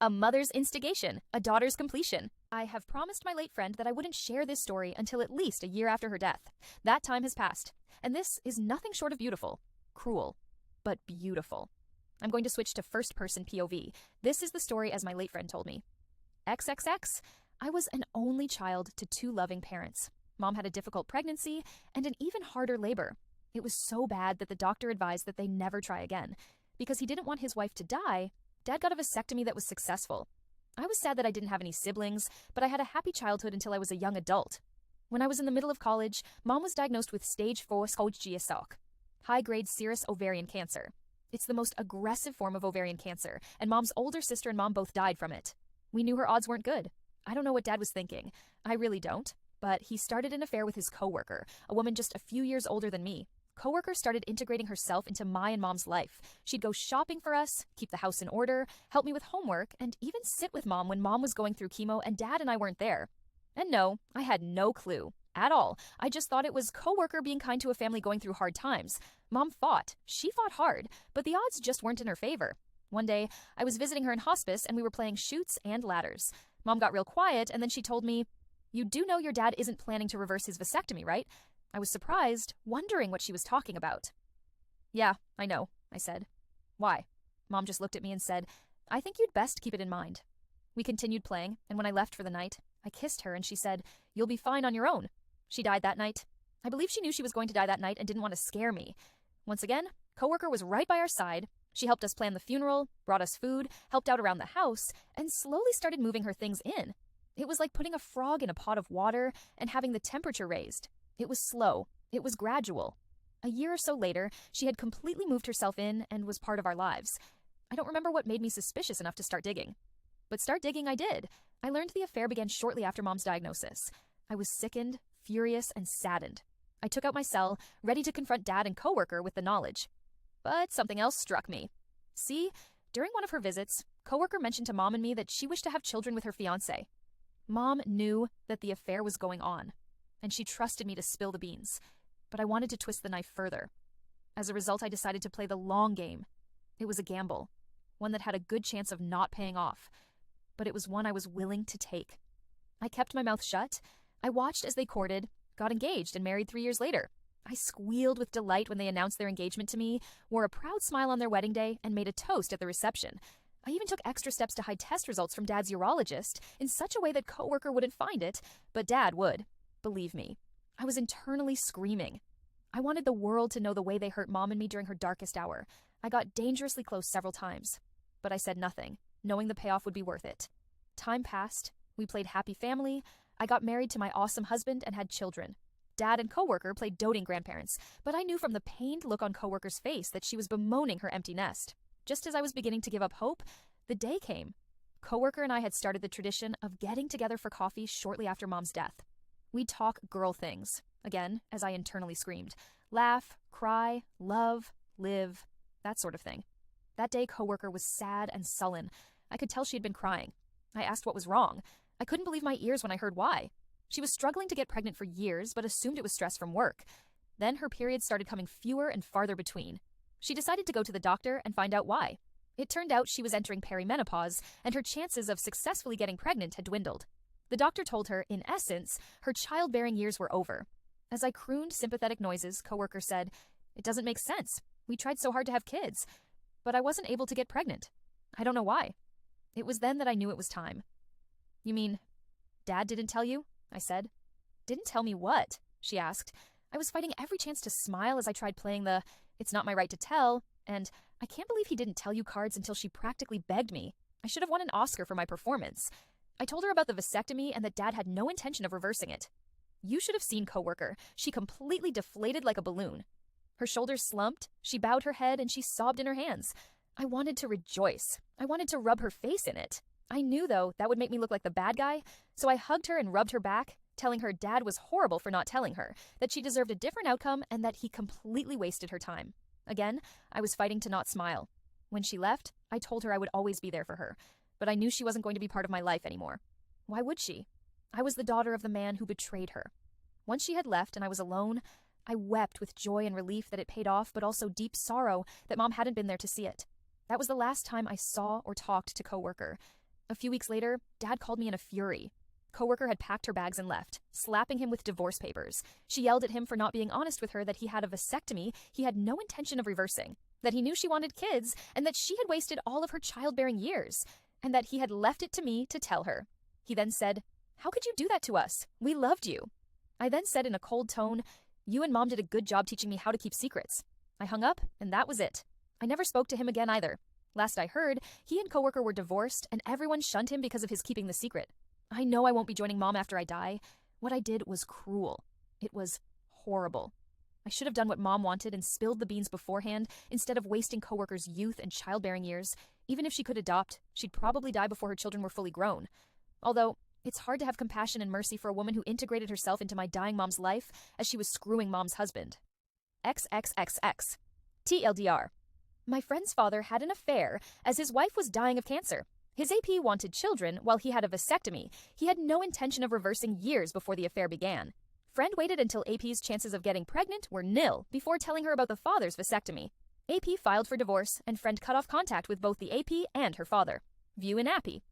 A mother's instigation, a daughter's completion. I have promised my late friend that I wouldn't share this story until at least a year after her death. That time has passed, and this is nothing short of beautiful. Cruel, but beautiful. I'm going to switch to first-person POV. This is the story as my late friend told me. XXX, I was an only child to two loving parents. Mom had a difficult pregnancy and an even harder labor. It was so bad that the doctor advised that they never try again. Because he didn't want his wife to die, Dad got a vasectomy that was successful. I was sad that I didn't have any siblings, but I had a happy childhood until I was a young adult. When I was in the middle of college, Mom was diagnosed with stage 4 GSOC, high-grade serous ovarian cancer. It's the most aggressive form of ovarian cancer, and Mom's older sister and Mom both died from it. We knew her odds weren't good. I don't know what Dad was thinking. I really don't. But he started an affair with his coworker, a woman just a few years older than me. Coworker started integrating herself into my and Mom's life. She'd go shopping for us, keep the house in order, help me with homework, and even sit with Mom when Mom was going through chemo and Dad and I weren't there. And no, I had no clue. At all. I just thought it was coworker being kind to a family going through hard times. Mom fought. She fought hard, but the odds just weren't in her favor. One day, I was visiting her in hospice and we were playing chutes and ladders. Mom got real quiet and then she told me, "You do know your dad isn't planning to reverse his vasectomy, right?" I was surprised, wondering what she was talking about. "Yeah, I know," I said. "Why?" Mom just looked at me and said, "I think you'd best keep it in mind." We continued playing, and when I left for the night, I kissed her and she said, "You'll be fine on your own." She died that night. I believe she knew she was going to die that night and didn't want to scare me. Once again, coworker was right by our side. She helped us plan the funeral, brought us food, helped out around the house, and slowly started moving her things in. It was like putting a frog in a pot of water and having the temperature raised. It was slow. It was gradual. A year or so later, she had completely moved herself in and was part of our lives. I don't remember what made me suspicious enough to start digging. But start digging I did. I learned the affair began shortly after Mom's diagnosis. I was sickened, furious, and saddened. I took out my cell, ready to confront Dad and coworker with the knowledge. But something else struck me. See, during one of her visits, coworker mentioned to Mom and me that she wished to have children with her fiancé. Mom knew that the affair was going on, and she trusted me to spill the beans. But I wanted to twist the knife further. As a result, I decided to play the long game. It was a gamble, one that had a good chance of not paying off, but it was one I was willing to take. I kept my mouth shut. I watched as they courted, got engaged, and married 3 years later. I squealed with delight when they announced their engagement to me, wore a proud smile on their wedding day, and made a toast at the reception. I even took extra steps to hide test results from Dad's urologist in such a way that coworker wouldn't find it, but Dad would. Believe me, I was internally screaming. I wanted the world to know the way they hurt Mom and me during her darkest hour. I got dangerously close several times, but I said nothing, knowing the payoff would be worth it. Time passed. We played happy family. I got married to my awesome husband and had children. Dad and coworker played doting grandparents, but I knew from the pained look on coworker's face that she was bemoaning her empty nest. Just as I was beginning to give up hope, the day came. Coworker and I had started the tradition of getting together for coffee shortly after Mom's death. We'd talk girl things, again, as I internally screamed. Laugh, cry, love, live, that sort of thing. That day, coworker was sad and sullen. I could tell she had been crying. I asked what was wrong. I couldn't believe my ears when I heard why. She was struggling to get pregnant for years, but assumed it was stress from work. Then her periods started coming fewer and farther between. She decided to go to the doctor and find out why. It turned out she was entering perimenopause, and her chances of successfully getting pregnant had dwindled. The doctor told her, in essence, her childbearing years were over. As I crooned sympathetic noises, coworker said, "It doesn't make sense. We tried so hard to have kids, but I wasn't able to get pregnant. I don't know why." It was then that I knew it was time. "You mean, Dad didn't tell you?" I said. "Didn't tell me what?" she asked. I was fighting every chance to smile as I tried playing the "it's not my right to tell," and "I can't believe he didn't tell you" cards until she practically begged me. I should have won an Oscar for my performance. I told her about the vasectomy and that Dad had no intention of reversing it. You should have seen coworker. She completely deflated like a balloon. Her shoulders slumped, she bowed her head, and she sobbed in her hands. I wanted to rejoice. I wanted to rub her face in it. I knew, though, that would make me look like the bad guy, so I hugged her and rubbed her back, telling her Dad was horrible for not telling her, that she deserved a different outcome, and that he completely wasted her time. Again, I was fighting to not smile. When she left, I told her I would always be there for her, but I knew she wasn't going to be part of my life anymore. Why would she? I was the daughter of the man who betrayed her. Once she had left and I was alone, I wept with joy and relief that it paid off, but also deep sorrow that Mom hadn't been there to see it. That was the last time I saw or talked to coworker. A few weeks later, Dad called me in a fury. Coworker had packed her bags and left, slapping him with divorce papers. She yelled at him for not being honest with her that he had a vasectomy he had no intention of reversing, that he knew she wanted kids, and that she had wasted all of her childbearing years, and that he had left it to me to tell her. He then said, "How could you do that to us? We loved you." I then said in a cold tone, "You and Mom did a good job teaching me how to keep secrets." I hung up, and that was it. I never spoke to him again either. Last I heard, he and coworker were divorced, and everyone shunned him because of his keeping the secret. I know I won't be joining Mom after I die. What I did was cruel. It was horrible. I should have done what Mom wanted and spilled the beans beforehand instead of wasting coworker's youth and childbearing years. Even if she could adopt, she'd probably die before her children were fully grown. Although, it's hard to have compassion and mercy for a woman who integrated herself into my dying mom's life as she was screwing Mom's husband. XXXX. TLDR. My friend's father had an affair as his wife was dying of cancer. His AP wanted children while he had a vasectomy. He had no intention of reversing years before the affair began. Friend waited until AP's chances of getting pregnant were nil before telling her about the father's vasectomy. AP filed for divorce, and friend cut off contact with both the AP and her father. View in Appy.